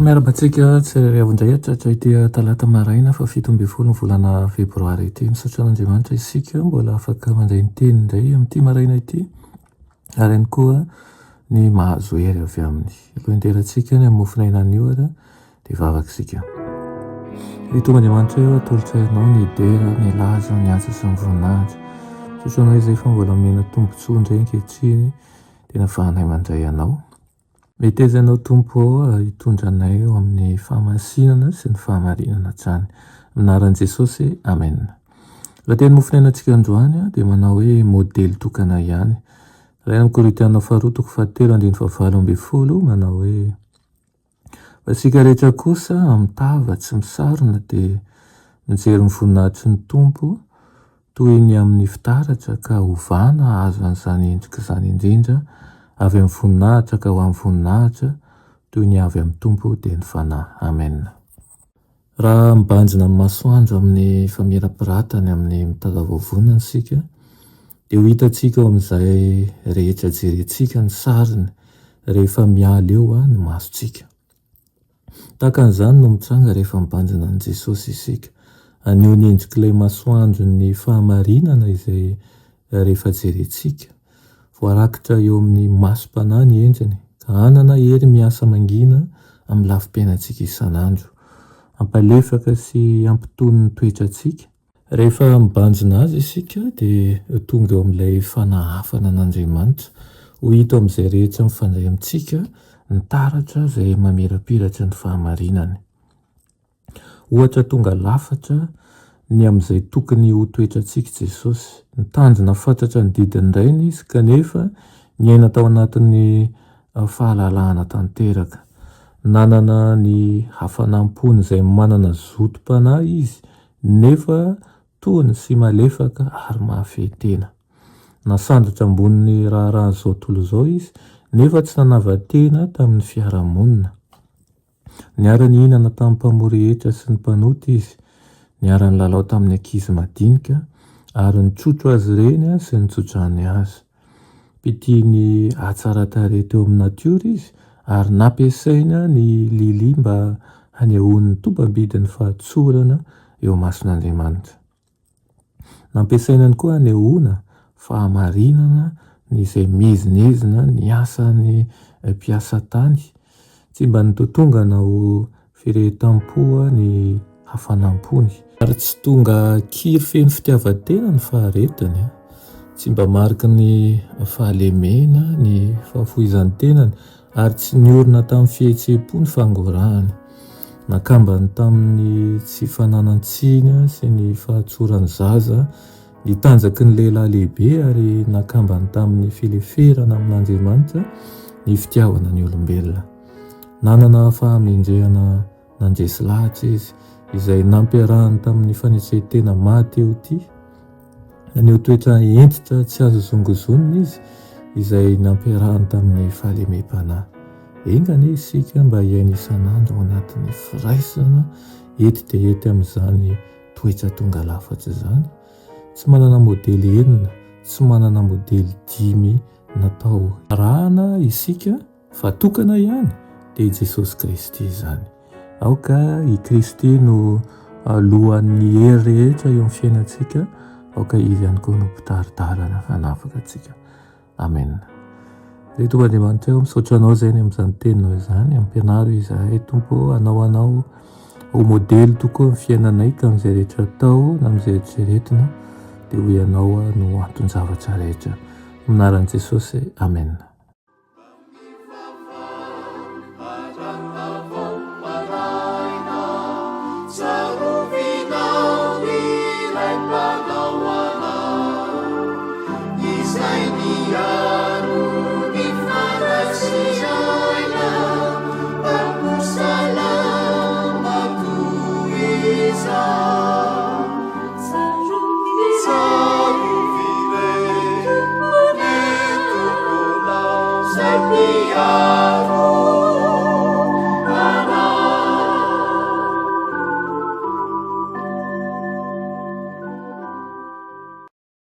Miarabantsika tsy riavondray tratra ity talata maraina fa 17 volana febroary ity. Misaotra an'Andriamanitra isika mbola afaka mandray ny teny indray amin'ity maraina ity ary ihany koa ny mahazo hery avy aminy. Lohanterantsika ny amofina inanio dia vavaka isika. Ito Andriamanitra eo atolotra ianao ny dera, ny laza, ny asa sy ny voninahitra. Misaotra anao izay fa mbola mena tombontsoa indray ankehitriny tena ahafahanay mandray anao. Metezanao tompo hitondra anay eo amin'ny fahamasinana sy ny fahamarinana hatrany. Anaran'i Jesosy, amen. Raha teny mofinainantsika androany dia manao hoe modely tokana ihany. Raha amin'ny Korintiana faharoa toko fahatelo andiny fahavalo ambin'ny folo manao hoe fa isika rehetra kosa amin'ny tava tsy misarona dia mijery ny voninahitry ny tompo toy ny amin'ny fitaratra ka ovana azo an'izany endrika izany indrindra avy amin'ny voninahitra ka ho amin'ny voninahitra toy ny avy amin'ny tompo dia ny fanahy. Amen. Raha mibanjina amin'ny masoandro amin'ny famirapiratany amin'ny mitady vavonana isika dia ho hitantsika ao amin'izay rehetra jerentsika ny sariny rehefa miala eo ny masontsika. Tahaka an'izany no mitsanga rehefa mibanjina an'i Jesosy isika. Anio ny endrik'ilay masoandro ny fahamarinana izay rehefa jerentsika. Voarakitra eo amin'ny masom-panahy ny endriny ka anana hery miasa mangina amin'ny lafim-piainantsika isan'andro. Ampalefaka sy ampitony ny toetrantsika. Rehefa mibanjina azy isika dia tonga eo amin'ilay fanahafana an'Andriamanitra. Ho hita amin'izay rehetra mifandray amintsika ny taratra izay mamirapiratra ny fahamarinany. Ohatra tonga lafatra ny amin'izay tokony ho toetrantsika Jesosy. Ny tanjona fantatra ny didiny rainy izy kanefa niaina tao anatin'ny fahalalahana tanteraka. Nanana ny hafanampony izay manana zotom-panahy izy nefa tony sy malefaka ary mahafehy-tena. Nasandratra ambonin'ny raharaha izao tontolo izao izy nefa tsy nanava-tena tamin'ny fiarahamonina. Niara-nihinana tamin'ny mpamory-hetra sy ny mpanota izy. Niara-nilalao tamin'ny ankizy madinika ary nitsotro azy ireny sy nitsotrany azy. Pitiany atsara tarehy teo amin'ny natiora izy ary nampiasaina ny lily mba hanehoany ny tombam-bidiny fahatsorana eo mason'Andriamanitra. Nampiasainany koa hanehoana fahamarinana ny izay mihezinezina ny asany mpiasa tany. Tsy mba nitotongana ho firehetam-po ny hafanampony. Ary tsy tonga kiry feno fitiavan-tena ny faharetany. Tsy mba mariky ny fahalemena, ny fahafoizan'ny tenany ary tsy niorina tamin'ny fihetseham-po ny fangorahany. Nakambany tamin'ny tsy fananan-tsiny sy ny fahatsoran'ny zaza, nitanjaky ny lehilahy lehibe ary nakambany tamin'ny fileferana amin'Andriamanitra ny fitiavana ny olombelona. Nanana fahamendrehana nandresy lahatra izy izay nampiarahany tamin'ny fanetsehantena maty eo ity. Naneo toetra entitra tsy azo zongozonina izy izay nampiarahany tamin'ny fahalemem-panahy. Engany isika mba hiaina isan'andro ao anatin'ny firaisana ety dia ety amin'izany toetra tonga lafatra izany. Tsy manana modely enina, tsy manana modely 5 natao rahana isika fa tokana ihany dia Jesosy Kristy izany. Aoka i Kristy no alohan'ny hery rehetra eo amin'ny fiainantsika. Aoka izy ihany koa no mpitaritarana hanafaka antsika. Amen. Reto Andriamanitra eo misaotra anao izay ny amin'izany teninao izany. Ampianaro izahay Tompo anao ho modely tokoa amin'ny fiainanay ka amin'izay rehetra atao na amin'izay eritreretina dia ho ianao no anton-javatra rehetra. Amin'ny anaran'i Jesosy. Amen.